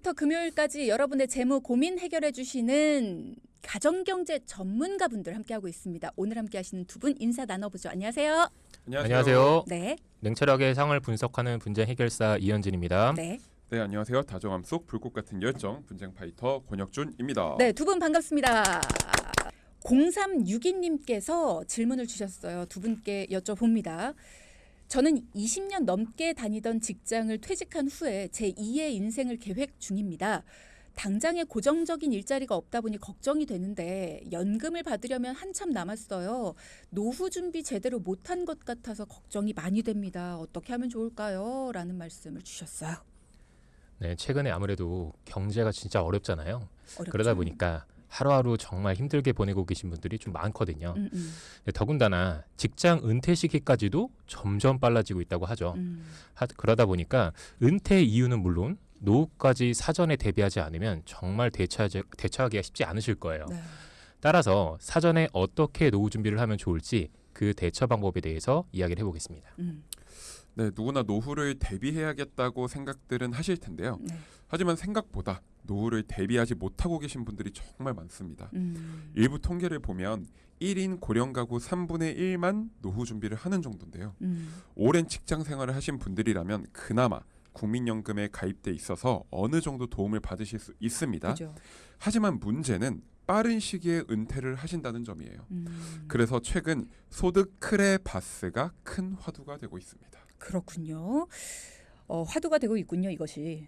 월요일부터 금요일까지 여러분의 재무 고민 해결해 주시는 가정경제 전문가분들 함께하고 있습니다. 오늘 함께하시는 두 분 인사 나눠보죠. 안녕하세요. 안녕하세요. 네. 냉철하게 상황을 분석하는 분쟁 해결사 이현진입니다. 네. 네, 안녕하세요. 다정함 속 불꽃 같은 열정 분쟁 파이터 권혁준입니다. 네, 두 분 반갑습니다. 0362님께서 질문을 주셨어요. 두 분께 여쭤봅니다. 저는 20년 넘게 다니던 직장을 퇴직한 후에 제2의 인생을 계획 중입니다. 당장에 고정적인 일자리가 없다 보니 걱정이 되는데 연금을 받으려면 한참 남았어요. 노후 준비 제대로 못한 것 같아서 걱정이 많이 됩니다. 어떻게 하면 좋을까요? 라는 말씀을 주셨어요. 네, 최근에 아무래도 경제가 진짜 어렵잖아요. 어렵죠? 그러다 보니까 하루하루 정말 힘들게 보내고 계신 분들이 좀 많거든요. 근데 더군다나 직장 은퇴 시기까지도 점점 빨라지고 있다고 하죠. 그러다 보니까 은퇴 이유는 물론 노후까지 사전에 대비하지 않으면 정말 대처하기가 쉽지 않으실 거예요. 네. 따라서 사전에 어떻게 노후 준비를 하면 좋을지 그 대처 방법에 대해서 이야기를 해보겠습니다. 네, 누구나 노후를 대비해야겠다고 생각들은 하실 텐데요. 네. 하지만 생각보다 노후를 대비하지 못하고 계신 분들이 정말 많습니다. 일부 통계를 보면 1인 고령 가구 3분의 1만 노후 준비를 하는 정도인데요. 오랜 직장 생활을 하신 분들이라면 그나마 국민연금에 가입돼 있어서 어느 정도 도움을 받으실 수 있습니다. 그죠. 하지만 문제는 빠른 시기에 은퇴를 하신다는 점이에요. 그래서 최근 소득 크레바스가 큰 화두가 되고 있습니다. 그렇군요. 화두가 되고 있군요, 이것이.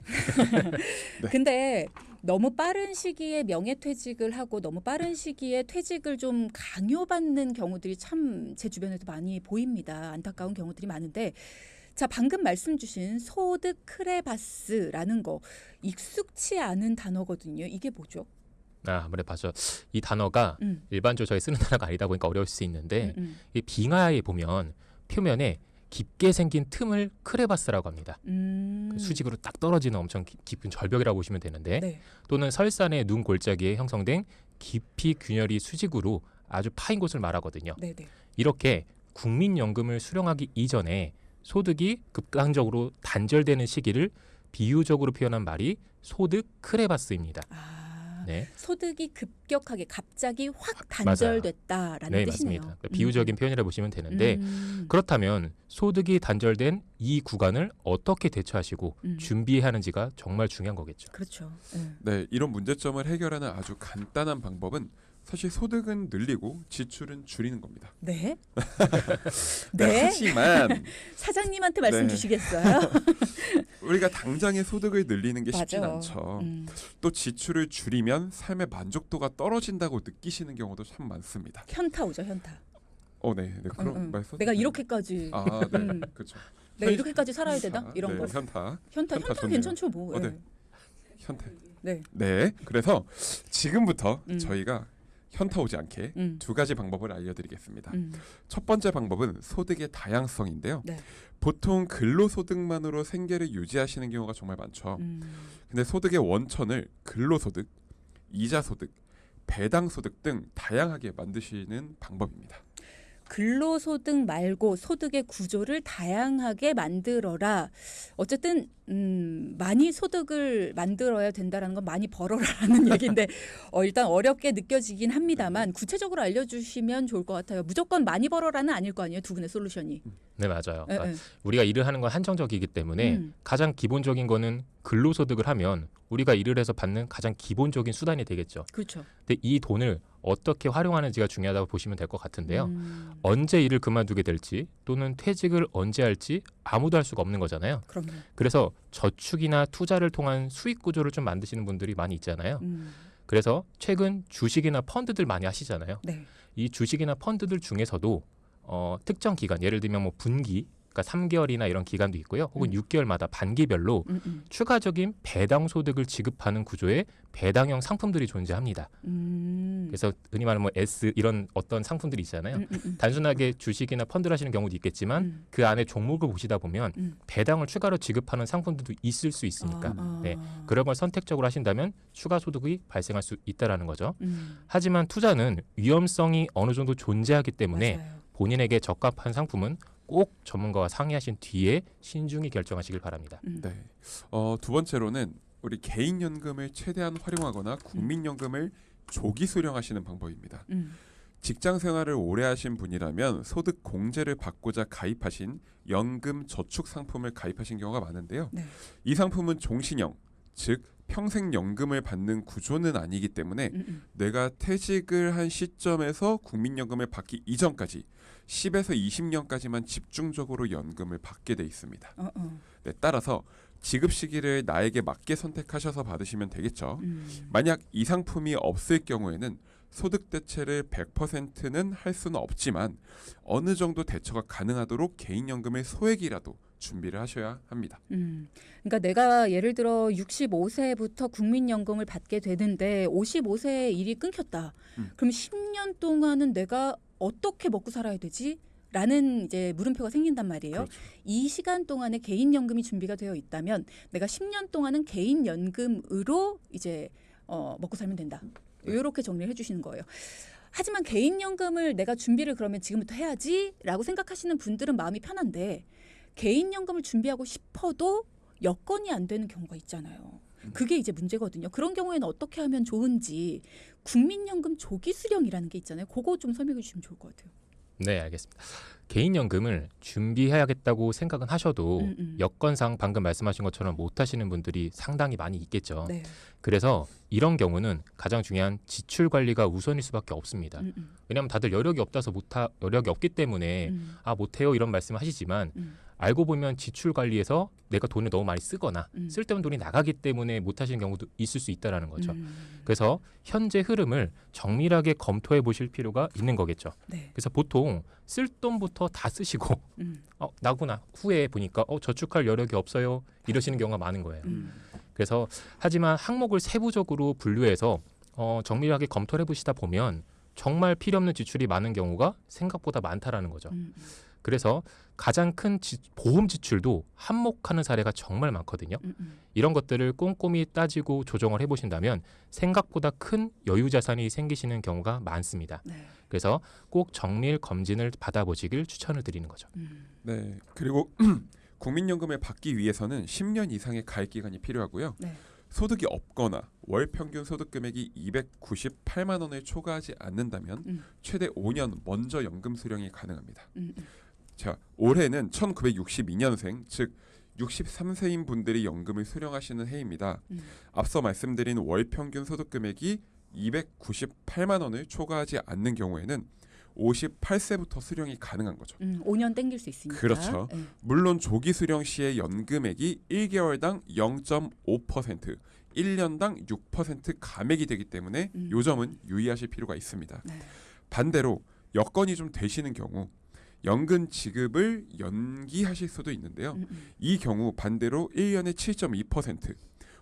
네. 근데 너무 빠른 시기에 명예퇴직을 하고 너무 빠른 시기에 퇴직을 좀 강요받는 경우들이 참 제 주변에도 많이 보입니다. 안타까운 경우들이 많은데 자, 방금 말씀 주신 소득 크레바스라는 거 익숙치 않은 단어거든요. 이게 뭐죠? 아무래도 맞죠. 이 단어가 일반적으로 저희 쓰는 단어가 아니다 보니까 어려울 수 있는데 이 빙하에 보면 표면에 깊게 생긴 틈을 크레바스라고 합니다. 그 수직으로 딱 떨어지는 엄청 깊은 절벽이라고 보시면 되는데 네. 또는 설산의 눈 골짜기에 형성된 깊이 균열이 수직으로 아주 파인 곳을 말하거든요. 네네. 이렇게 국민연금을 수령하기 이전에 소득이 급강적으로 단절되는 시기를 비유적으로 표현한 말이 소득 크레바스입니다. 네. 소득이 급격하게 갑자기 확 단절됐다라는 네, 뜻이네요. 맞습니다. 비유적인 표현이라 보시면 되는데 그렇다면 소득이 단절된 이 구간을 어떻게 대처하시고 준비해야 하는지가 정말 중요한 거겠죠. 그렇죠. 네, 이런 문제점을 해결하는 아주 간단한 방법은 사실 소득은 늘리고 지출은 줄이는 겁니다. 네. 네, 네. 하지만 사장님한테 말씀 네. 주시겠어요? 우리가 당장의 소득을 늘리는 게 쉽진 맞아. 않죠. 또 지출을 줄이면 삶의 만족도가 떨어진다고 느끼시는 경우도 참 많습니다. 현타 오죠, 현타. 네, 그런 말씀. 내가 이렇게까지 네, 그렇죠. 내가 이렇게까지 살아야 되나? 이런 네, 거. 현타 현타 좋네요. 괜찮죠, 뭐. 네. 현타. 네. 네, 그래서 지금부터 저희가 현타 오지 않게 두 가지 방법을 알려드리겠습니다. 첫 번째 방법은 소득의 다양성인데요. 네. 보통 근로소득만으로 생계를 유지하시는 경우가 정말 많죠. 근데 소득의 원천을 근로소득, 이자소득, 배당소득 등 다양하게 만드시는 방법입니다. 근로소득 말고 소득의 구조를 다양하게 만들어라. 어쨌든 많이 소득을 만들어야 된다라는 건 많이 벌어라라는 얘기인데 일단 어렵게 느껴지긴 합니다만 구체적으로 알려주시면 좋을 것 같아요. 무조건 많이 벌어라는 아닐 거 아니에요. 두 분의 솔루션이. 네, 맞아요. 네, 그러니까 네. 우리가 일을 하는 건 한정적이기 때문에 가장 기본적인 거는 근로소득을 하면 우리가 일을 해서 받는 가장 기본적인 수단이 되겠죠. 그렇죠. 근데 이 돈을 어떻게 활용하는지가 중요하다고 보시면 될 것 같은데요. 언제 일을 그만두게 될지 또는 퇴직을 언제 할지 아무도 할 수가 없는 거잖아요. 그럼요. 그래서 저축이나 투자를 통한 수익 구조를 좀 만드시는 분들이 많이 있잖아요. 그래서 최근 주식이나 펀드들 많이 하시잖아요. 네. 이 주식이나 펀드들 중에서도 특정 기간, 예를 들면 뭐 분기, 그러니까 3개월이나 이런 기간도 있고요. 혹은 6개월마다 반기별로 추가적인 배당 소득을 지급하는 구조의 배당형 상품들이 존재합니다. 그래서 흔히 말하는 뭐 S 이런 어떤 상품들이 있잖아요. 단순하게 주식이나 펀드를 하시는 경우도 있겠지만 그 안에 종목을 보시다 보면 배당을 추가로 지급하는 상품들도 있을 수 있으니까 네, 그런 걸 선택적으로 하신다면 추가 소득이 발생할 수 있다라는 거죠. 하지만 투자는 위험성이 어느 정도 존재하기 때문에 맞아요. 본인에게 적합한 상품은 꼭 전문가와 상의하신 뒤에 신중히 결정하시길 바랍니다. 네. 두 번째로는 우리 개인연금을 최대한 활용하거나 국민연금을 조기 수령하시는 방법입니다. 직장 생활을 오래 하신 분이라면 소득 공제를 받고자 가입하신 연금 저축 상품을 가입하신 경우가 많은데요. 네. 이 상품은 종신형, 즉 평생 연금을 받는 구조는 아니기 때문에 내가 퇴직을 한 시점에서 국민연금을 받기 이전까지 10에서 20년까지만 집중적으로 연금을 받게 돼 있습니다. 네, 따라서 지급 시기를 나에게 맞게 선택하셔서 받으시면 되겠죠. 만약 이 상품이 없을 경우에는 소득 대체를 100%는 할 수는 없지만 어느 정도 대처가 가능하도록 개인연금의 소액이라도 준비를 하셔야 합니다. 그러니까 내가 예를 들어 65세부터 국민연금을 받게 되는데 55세에 일이 끊겼다. 그럼 10년 동안은 내가 어떻게 먹고 살아야 되지? 라는 이제 물음표가 생긴단 말이에요. 그렇죠. 이 시간 동안에 개인연금이 준비가 되어 있다면 내가 10년 동안은 개인연금으로 이제 먹고 살면 된다. 이렇게 정리를 해주시는 거예요. 하지만 개인연금을 내가 준비를 그러면 지금부터 해야지라고 생각하시는 분들은 마음이 편한데 개인연금을 준비하고 싶어도 여건이 안 되는 경우가 있잖아요. 그게 이제 문제거든요. 그런 경우에는 어떻게 하면 좋은지 국민연금 조기 수령이라는 게 있잖아요. 그거 좀 설명해 주시면 좋을 것 같아요. 네, 알겠습니다. 개인연금을 준비해야겠다고 생각은 하셔도 여건상 방금 말씀하신 것처럼 못 하시는 분들이 상당히 많이 있겠죠. 네. 그래서 이런 경우는 가장 중요한 지출 관리가 우선일 수밖에 없습니다. 왜냐하면 다들 여력이 없기 때문에 못해요 이런 말씀을 하시지만 알고 보면 지출 관리에서 내가 돈을 너무 많이 쓰거나 쓸데없는 돈이 나가기 때문에 못 하시는 경우도 있을 수 있다라는 거죠. 그래서 현재 흐름을 정밀하게 검토해 보실 필요가 있는 거겠죠. 네. 그래서 보통 쓸 돈부터 다 쓰시고 나구나 후에 보니까 저축할 여력이 없어요 이러시는 경우가 많은 거예요. 그래서 하지만 항목을 세부적으로 분류해서 정밀하게 검토를 해보시다 보면 정말 필요 없는 지출이 많은 경우가 생각보다 많다라는 거죠. 그래서 가장 큰 보험 지출도 한몫하는 사례가 정말 많거든요. 이런 것들을 꼼꼼히 따지고 조정을 해보신다면 생각보다 큰 여유 자산이 생기시는 경우가 많습니다. 네. 그래서 꼭 정밀 검진을 받아보시길 추천을 드리는 거죠. 네. 그리고 국민연금을 받기 위해서는 10년 이상의 가입 기간이 필요하고요. 네. 소득이 없거나 월 평균 소득 금액이 298만 원을 초과하지 않는다면 최대 5년 먼저 연금 수령이 가능합니다. 자, 올해는 1962년생, 즉 63세인 분들이 연금을 수령하시는 해입니다. 앞서 말씀드린 월 평균 소득 금액이 298만 원을 초과하지 않는 경우에는 58세부터 수령이 가능한 거죠. 5년 땡길 수 있으니까. 그렇죠. 네. 물론 조기 수령 시의 연금액이 1개월당 0.5%, 1년당 6% 감액이 되기 때문에 요 점은 유의하실 필요가 있습니다. 네. 반대로 여건이 좀 되시는 경우 연금 지급을 연기하실 수도 있는데요. 이 경우 반대로 1년에 7.2%,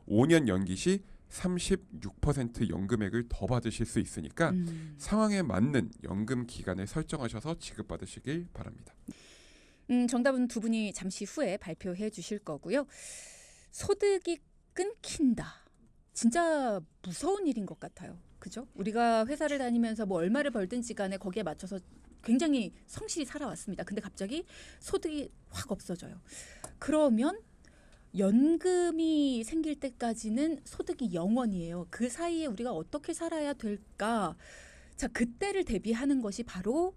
5년 연기 시 36% 연금액을 더 받으실 수 있으니까 상황에 맞는 연금 기간을 설정하셔서 지급받으시길 바랍니다. 정답은 두 분이 잠시 후에 발표해 주실 거고요. 소득이 끊긴다. 진짜 무서운 일인 것 같아요. 그죠? 우리가 회사를 다니면서 뭐 얼마를 벌든지 간에 거기에 맞춰서 굉장히 성실히 살아왔습니다. 근데 갑자기 소득이 확 없어져요. 그러면 연금이 생길 때까지는 소득이 0원이에요. 그 사이에 우리가 어떻게 살아야 될까? 자, 그때를 대비하는 것이 바로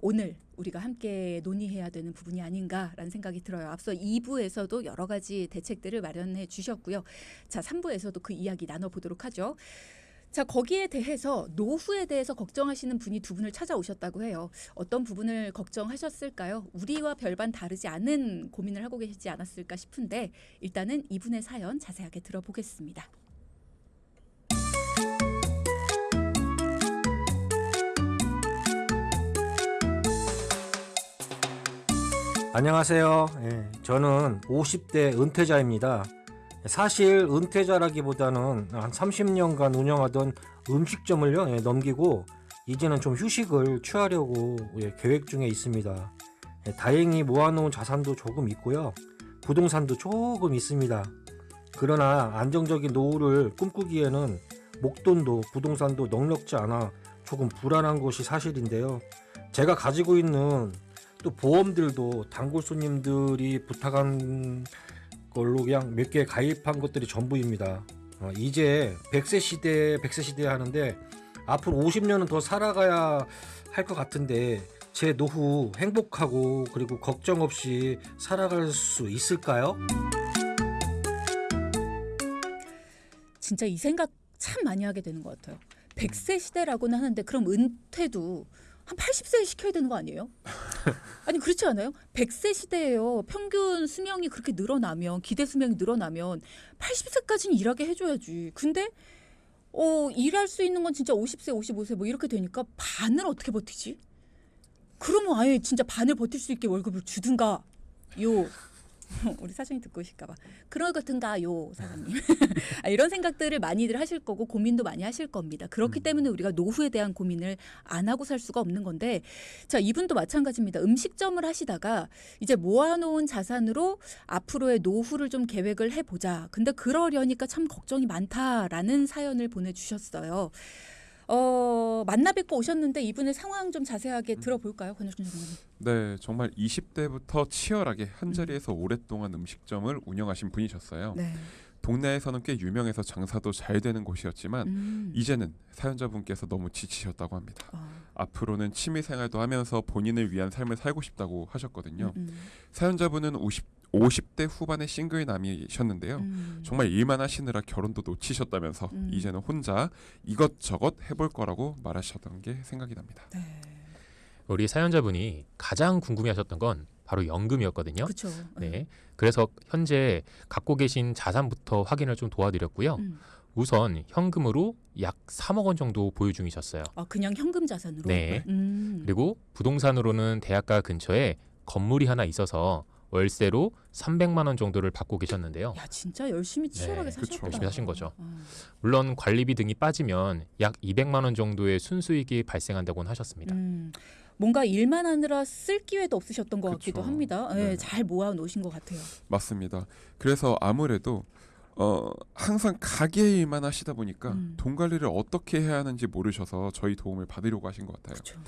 오늘 우리가 함께 논의해야 되는 부분이 아닌가라는 생각이 들어요. 앞서 2부에서도 여러 가지 대책들을 마련해 주셨고요. 자, 3부에서도 그 이야기 나눠보도록 하죠. 자, 거기에 대해서 노후에 대해서 걱정하시는 분이 두 분을 찾아오셨다고 해요. 어떤 부분을 걱정하셨을까요? 우리와 별반 다르지 않은 고민을 하고 계시지 않았을까 싶은데 일단은 이분의 사연 자세하게 들어보겠습니다. 안녕하세요. 저는 50대 은퇴자입니다. 사실 은퇴자라기보다는 한 30년간 운영하던 음식점을요 넘기고 이제는 좀 휴식을 취하려고 계획 중에 있습니다. 다행히 모아놓은 자산도 조금 있고요. 부동산도 조금 있습니다. 그러나 안정적인 노후를 꿈꾸기에는 목돈도 부동산도 넉넉지 않아 조금 불안한 것이 사실인데요. 제가 가지고 있는 또 보험들도 단골 손님들이 부탁한 걸로 그냥 몇 개 가입한 것들이 전부입니다. 이제 100세 시대 하는데 앞으로 50년은 더 살아가야 할 것 같은데 제 노후 행복하고 그리고 걱정 없이 살아갈 수 있을까요? 진짜 이 생각 참 많이 하게 되는 것 같아요. 100세 시대라고는 하는데 그럼 은퇴도 한 80세에 시켜야 되는 거 아니에요? 아니 그렇지 않아요? 100세 시대예요. 평균 수명이 그렇게 늘어나면 기대 수명이 늘어나면 80세까지는 일하게 해줘야지. 근데 일할 수 있는 건 진짜 50세, 55세 뭐 이렇게 되니까 반을 어떻게 버티지? 그러면 아예 진짜 반을 버틸 수 있게 월급을 주든가 요. 우리 사장님 듣고 오실까봐 그러거든가요 사장님. 이런 생각들을 많이들 하실 거고 고민도 많이 하실 겁니다. 그렇기 때문에 우리가 노후에 대한 고민을 안 하고 살 수가 없는 건데 자 이분도 마찬가지입니다. 음식점을 하시다가 이제 모아놓은 자산으로 앞으로의 노후를 좀 계획을 해보자. 근데 그러려니까 참 걱정이 많다라는 사연을 보내주셨어요. 만나 뵙고 오셨는데 이분의 상황 좀 자세하게 들어볼까요, 권혁준 전문가님? 네, 정말 20대부터 치열하게 한 자리에서 오랫동안 음식점을 운영하신 분이셨어요. 네. 동네에서는 꽤 유명해서 장사도 잘 되는 곳이었지만 이제는 사연자분께서 너무 지치셨다고 합니다. 앞으로는 취미생활도 하면서 본인을 위한 삶을 살고 싶다고 하셨거든요. 사연자분은 50대 후반의 싱글남이셨는데요. 정말 일만 하시느라 결혼도 놓치셨다면서 이제는 혼자 이것저것 해볼 거라고 말하셨던 게 생각이 납니다. 네. 우리 사연자분이 가장 궁금해하셨던 건 바로 연금이었거든요. 그렇죠. 네, 그래서 현재 갖고 계신 자산부터 확인을 좀 도와드렸고요. 우선 현금으로 약 3억 원 정도 보유 중이셨어요. 그냥 현금 자산으로? 네. 그리고 부동산으로는 대학가 근처에 건물이 하나 있어서 월세로 300만 원 정도를 받고 계셨는데요. 야 진짜 열심히 치열하게 네, 사셨다. 열심히 사신 거죠. 물론 관리비 등이 빠지면 약 200만 원 정도의 순수익이 발생한다고는 하셨습니다. 뭔가 일만 하느라 쓸 기회도 없으셨던 것 그쵸. 같기도 합니다. 네, 네. 잘 모아 놓으신 것 같아요. 맞습니다. 그래서 아무래도 항상 가게 일만 하시다 보니까 돈 관리를 어떻게 해야 하는지 모르셔서 저희 도움을 받으려고 하신 것 같아요. 그렇죠.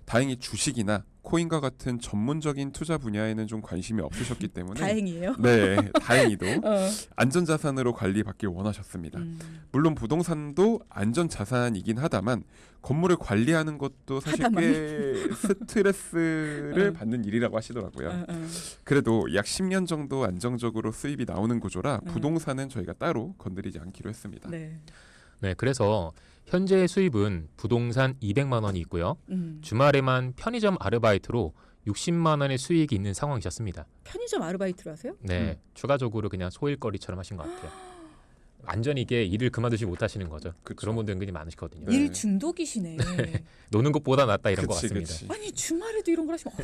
다행히 주식이나 코인과 같은 전문적인 투자 분야에는 좀 관심이 없으셨기 때문에 다행이에요. 네, 다행히도 안전자산으로 관리받길 원하셨습니다. 물론 부동산도 안전자산이긴 하다만 건물을 관리하는 것도 사실 꽤 스트레스를 받는 일이라고 하시더라고요. 그래도 약 10년 정도 안정적으로 수입이 나오는 구조라 부동산은 저희가 따로 건드리지 않기로 했습니다. 네. 네, 그래서 현재 수입은 부동산 200만 원이 있고요. 주말에만 편의점 아르바이트로 60만 원의 수익이 있는 상황이셨습니다. 편의점 아르바이트를 하세요? 네, 추가적으로 그냥 소일거리처럼 하신 것 같아요. 완전히 이게 일을 그만두지 못하시는 거죠. 그쵸. 그런 분들 은근히 많으시거든요. 네. 일 중독이시네. 노는 것보다 낫다 이런 것 그치, 같습니다. 그치. 아니 주말에도 이런 걸 하시면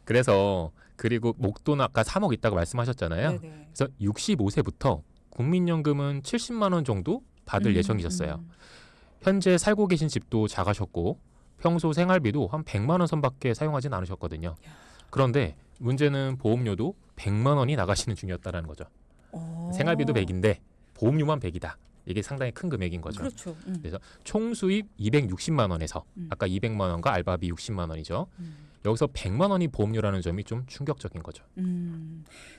그래서 그리고 목돈 아까 3억 있다고 말씀하셨잖아요. 네네. 그래서 65세부터 국민연금은 70만 원 정도 받을 예정이셨어요. 현재 살고 계신 집도 작으셨고 평소 생활비도 한 100만 원 선밖에 사용하진 않으셨거든요. 그런데 문제는 보험료도 100만 원이 나가시는 중이었다는 거죠. 생활비도 100인데 보험료만 100이다. 이게 상당히 큰 금액인 거죠. 그렇죠. 그래서 총 수입 260만 원에서 아까 200만 원과 알바비 60만 원이죠. 여기서 100만 원이 보험료라는 점이 좀 충격적인 거죠.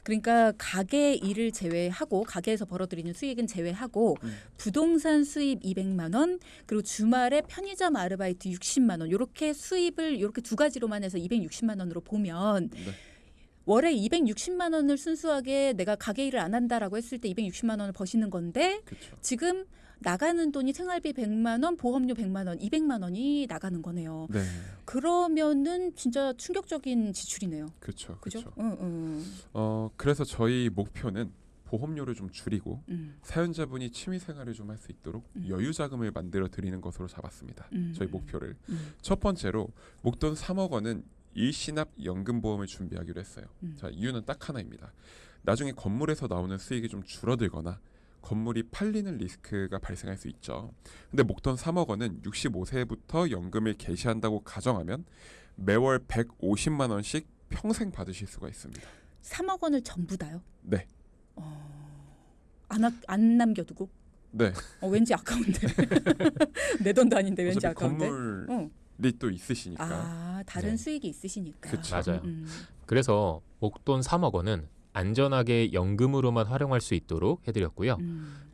그러니까 가게 일을 제외하고 가게에서 벌어들이는 수익은 제외하고 부동산 수입 200만 원 그리고 주말에 편의점 아르바이트 60만 원 이렇게 수입을 이렇게 두 가지로만 해서 260만 원으로 보면 네. 월에 260만 원을 순수하게 내가 가게 일을 안 한다라고 했을 때 260만 원을 버시는 건데 그쵸. 지금 나가는 돈이 생활비 100만 원, 보험료 100만 원, 200만 원이 나가는 거네요. 네, 그러면은 진짜 충격적인 지출이네요. 그렇죠. 그죠? 그렇죠. 그래서 저희 목표는 보험료를 좀 줄이고 사연자분이 취미 생활을 좀 할 수 있도록 여유 자금을 만들어 드리는 것으로 잡았습니다. 저희 목표를. 첫 번째로 목돈 3억 원은 일시납 연금보험을 준비하기로 했어요. 자, 이유는 딱 하나입니다. 나중에 건물에서 나오는 수익이 좀 줄어들거나 건물이 팔리는 리스크가 발생할 수 있죠. 근데 목돈 3억 원은 65세부터 연금을 개시한다고 가정하면 매월 150만 원씩 평생 받으실 수가 있습니다. 3억 원을 전부 다요? 네. 안 남겨두고? 네. 왠지 아까운데. 내 돈도 아닌데 왠지 어차피 아까운데. 건물이 또 있으시니까. 다른 네. 수익이 있으시니까. 그쵸. 맞아요. 그래서 목돈 3억 원은 안전하게 연금으로만 활용할 수 있도록 해드렸고요.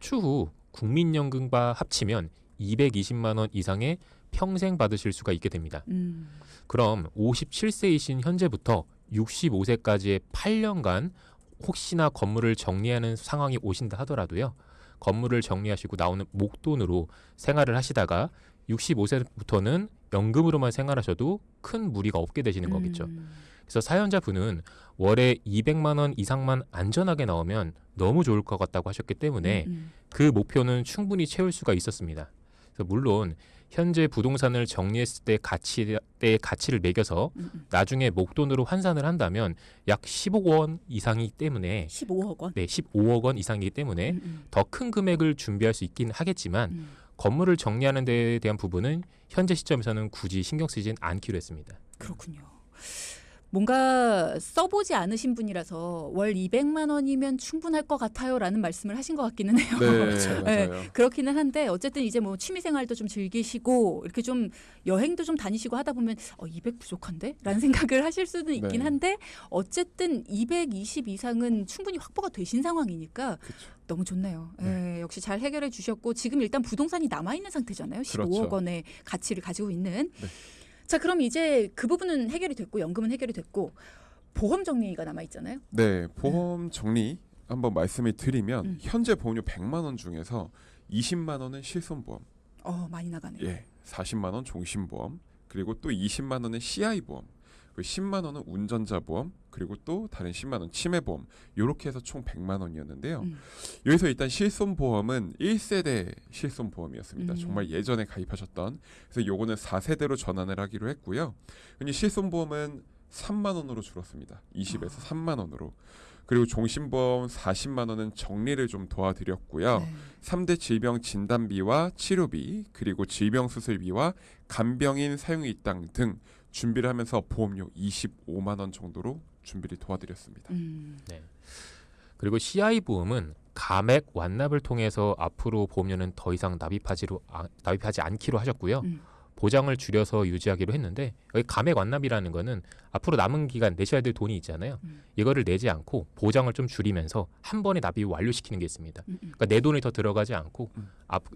추후 국민연금과 합치면 220만 원 이상의 평생 받으실 수가 있게 됩니다. 그럼 57세이신 현재부터 65세까지의 8년간 혹시나 건물을 정리하는 상황이 오신다 하더라도요. 건물을 정리하시고 나오는 목돈으로 생활을 하시다가 65세부터는 연금으로만 생활하셔도 큰 무리가 없게 되시는 거겠죠. 그래서 사연자분은 월에 200만 원 이상만 안전하게 나오면 너무 좋을 것 같다고 하셨기 때문에 그 목표는 충분히 채울 수가 있었습니다. 그래서 물론 현재 부동산을 정리했을 때 가치를 매겨서 나중에 목돈으로 환산을 한다면 약 15억 원 이상이기 때문에 15억 원? 네, 15억 원 이상이기 때문에 더 큰 금액을 준비할 수 있긴 하겠지만 건물을 정리하는 데에 대한 부분은 현재 시점에서는 굳이 신경 쓰진 않기로 했습니다. 그렇군요. 뭔가 써보지 않으신 분이라서 월 200만 원이면 충분할 것 같아요라는 말씀을 하신 것 같기는 해요. 네, 맞아요. 그렇기는 한데 어쨌든 이제 뭐 취미생활도 좀 즐기시고 이렇게 좀 여행도 좀 다니시고 하다 보면 200 부족한데? 라는 생각을 하실 수는 있긴 네. 한데 어쨌든 220 이상은 충분히 확보가 되신 상황이니까 그쵸. 너무 좋네요. 네. 예, 역시 잘 해결해 주셨고 지금 일단 부동산이 남아있는 상태잖아요. 15억 그렇죠. 원의 가치를 가지고 있는. 네. 자, 그럼 이제 그 부분은 해결이 됐고 연금은 해결이 됐고 보험 정리가 남아 있잖아요. 네, 보험 정리 한번 말씀을 드리면 현재 보험료 100만 원 중에서 20만 원은 실손보험, 많이 나가네요. 예, 40만 원 종신보험, 그리고 또 20만 원은 CI 보험, 그리고 10만 원은 운전자 보험, 그리고 또 다른 10만 원 치매보험, 이렇게 해서 총 100만 원이었는데요. 여기서 일단 실손보험은 1세대 실손보험이었습니다. 정말 예전에 가입하셨던. 그래서 요거는 4세대로 전환을 하기로 했고요. 근데 실손보험은 3만 원으로 줄었습니다. 20에서 3만 원으로. 그리고 종신보험 40만 원은 정리를 좀 도와드렸고요. 네. 3대 질병 진단비와 치료비, 그리고 질병 수술비와 간병인 사용일당 등 준비를 하면서 보험료 25만 원 정도로 준비를 도와드렸습니다. 네. 그리고 CI 보험은 감액 완납을 통해서 앞으로 보험료는 더 이상 납입하지 않기로 하셨고요. 보장을 줄여서 유지하기로 했는데 여기 감액 완납이라는 거는 앞으로 남은 기간 내셔야 될 돈이 있잖아요. 이거를 내지 않고 보장을 좀 줄이면서 한 번에 납입을 완료시키는 게 있습니다. 그러니까 내 돈이 더 들어가지 않고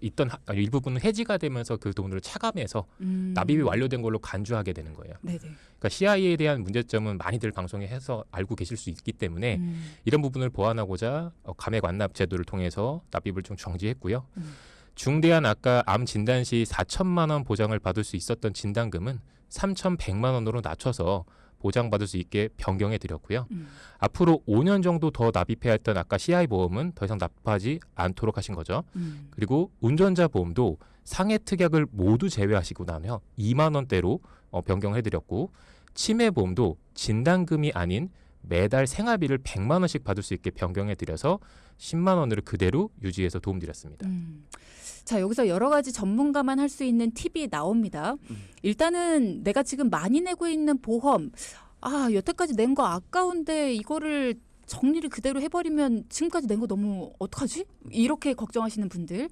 있던 일부분은 해지가 되면서 그 돈을 차감해서 납입이 완료된 걸로 간주하게 되는 거예요. 네네. 그러니까 CI에 대한 문제점은 많이들 방송에 해서 알고 계실 수 있기 때문에 이런 부분을 보완하고자 감액 완납 제도를 통해서 납입을 좀 정지했고요. 중대한 아까 암 진단 시 4천만 원 보장을 받을 수 있었던 진단금은 3,100만 원으로 낮춰서 보장받을 수 있게 변경해 드렸고요. 앞으로 5년 정도 더 납입해야 했던 아까 CI 보험은 더 이상 납입하지 않도록 하신 거죠. 그리고 운전자 보험도 상해 특약을 모두 제외하시고 나면 2만 원대로 변경해 드렸고 치매 보험도 진단금이 아닌 매달 생활비를 100만 원씩 받을 수 있게 변경해 드려서 10만 원으로 그대로 유지해서 도움드렸습니다. 자, 여기서 여러 가지 전문가만 할 수 있는 팁이 나옵니다. 일단은 내가 지금 많이 내고 있는 보험, 여태까지 낸 거 아까운데 이거를 정리를 그대로 해버리면 지금까지 낸 거 너무 어떡하지? 이렇게 걱정하시는 분들.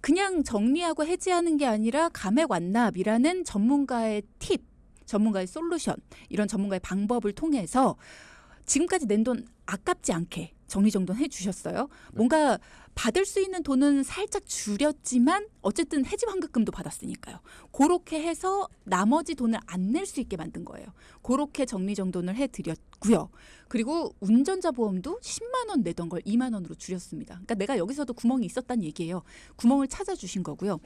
그냥 정리하고 해지하는 게 아니라 감액 완납이라는 전문가의 팁, 전문가의 솔루션, 이런 전문가의 방법을 통해서 지금까지 낸 돈 아깝지 않게 정리정돈 해주셨어요. 뭔가 받을 수 있는 돈은 살짝 줄였지만 어쨌든 해지 환급금도 받았으니까요. 그렇게 해서 나머지 돈을 안 낼 수 있게 만든 거예요. 그렇게 정리정돈을 해드렸고요. 그리고 운전자 보험도 10만 원 내던 걸 2만 원으로 줄였습니다. 그러니까 내가 여기서도 구멍이 있었다는 얘기예요. 구멍을 찾아주신 거고요.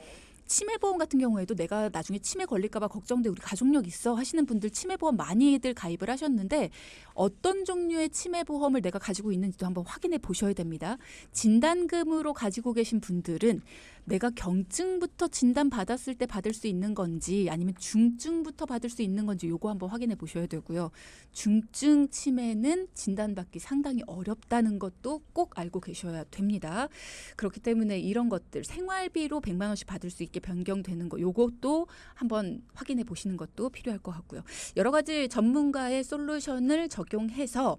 치매보험 같은 경우에도 내가 나중에 치매 걸릴까 봐 걱정돼 우리 가족력 있어 하시는 분들 치매보험 많이들 가입을 하셨는데 어떤 종류의 치매보험을 내가 가지고 있는지도 한번 확인해 보셔야 됩니다. 진단금으로 가지고 계신 분들은 내가 경증부터 진단받았을 때 받을 수 있는 건지 아니면 중증부터 받을 수 있는 건지 요거 한번 확인해 보셔야 되고요. 중증 치매는 진단받기 상당히 어렵다는 것도 꼭 알고 계셔야 됩니다. 그렇기 때문에 이런 것들 생활비로 100만 원씩 받을 수 있게 변경되는 거 요것도 한번 확인해 보시는 것도 필요할 것 같고요. 여러 가지 전문가의 솔루션을 적용해서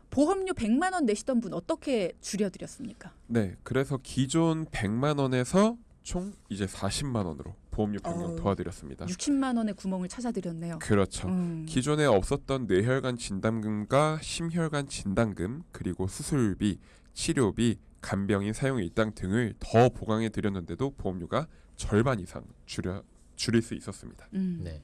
보험료 100만 원 내시던 분 어떻게 줄여드렸습니까? 네, 그래서 기존 100만 원에서 총 이제 40만 원으로 보험료 변경 도와드렸습니다. 60만 원의 구멍을 찾아드렸네요. 그렇죠. 기존에 없었던 뇌혈관 진단금과 심혈관 진단금, 그리고 수술비, 치료비, 간병인 사용 일당 등을 더 보강해 드렸는데도 보험료가 절반 이상 줄일 수 있었습니다. 네.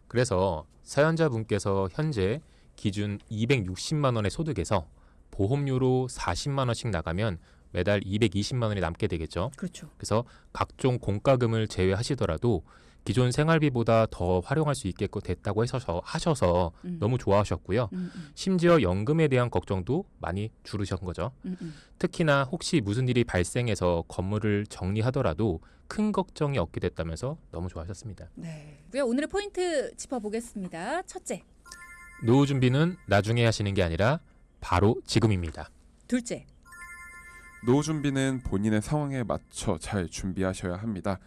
그래서 사연자분께서 현재 기준 260만 원의 소득에서 보험료로 40만 원씩 나가면 매달 220만 원이 남게 되겠죠. 그렇죠. 그래서 각종 공과금을 제외하시더라도 기존 생활비보다 더 활용할 수 있게 됐다고 하셔서 너무 좋아하셨고요. 심지어 연금에 대한 걱정도 많이 줄으신 거죠. 특히나 혹시 무슨 일이 발생해서 건물을 정리하더라도 큰 걱정이 없게 됐다면서 너무 좋아하셨습니다. 네. 오늘의 포인트 짚어보겠습니다. 첫째. 노후 준비는 나중에 하시는 게 아니라 바로 지금입니다. 둘째. 노후 준비는 본인의 상황에 맞춰 잘 준비하셔야 합니다.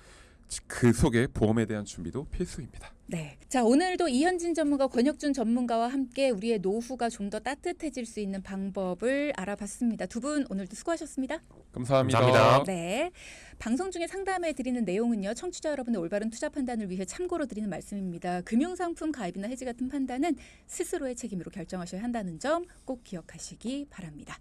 그 속에 보험에 대한 준비도 필수입니다. 네. 자, 오늘도 이현진 전문가, 권혁준 전문가와 함께 우리의 노후가 좀 더 따뜻해질 수 있는 방법을 알아봤습니다. 두 분 오늘도 수고하셨습니다. 감사합니다. 감사합니다. 네. 방송 중에 상담해 드리는 내용은요, 청취자 여러분의 올바른 투자 판단을 위해 참고로 드리는 말씀입니다. 금융상품 가입이나 해지 같은 판단은 스스로의 책임으로 결정하셔야 한다는 점 꼭 기억하시기 바랍니다.